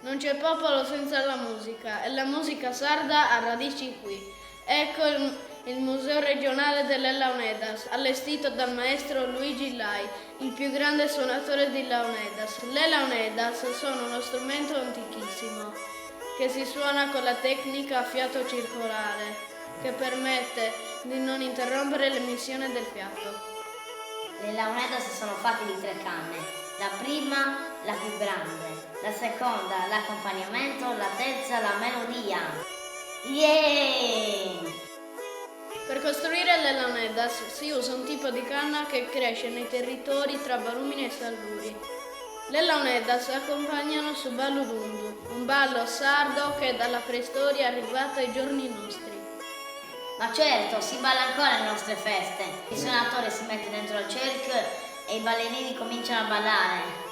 Non c'è popolo senza la musica e la musica sarda ha radici qui. Ecco il Museo regionale delle Launedas, allestito dal maestro Luigi Lai, il più grande suonatore di Launedas. Le Launedas sono uno strumento antichissimo che si suona con la tecnica a fiato circolare, che permette di non interrompere l'emissione del fiato. Le launedas sono fatte di 3 canne, la prima la più grande, la seconda l'accompagnamento, la terza la melodia. Yeah! Per costruire le launedas si usa un tipo di canna che cresce nei territori tra barumini e salluri. Le launedas accompagnano su ballo lundu, un ballo sardo che dalla preistoria è arrivato ai giorni nostri. Ma certo, si balla ancora alle nostre feste. Il suonatore si mette dentro al cerchio e i ballerini cominciano a ballare.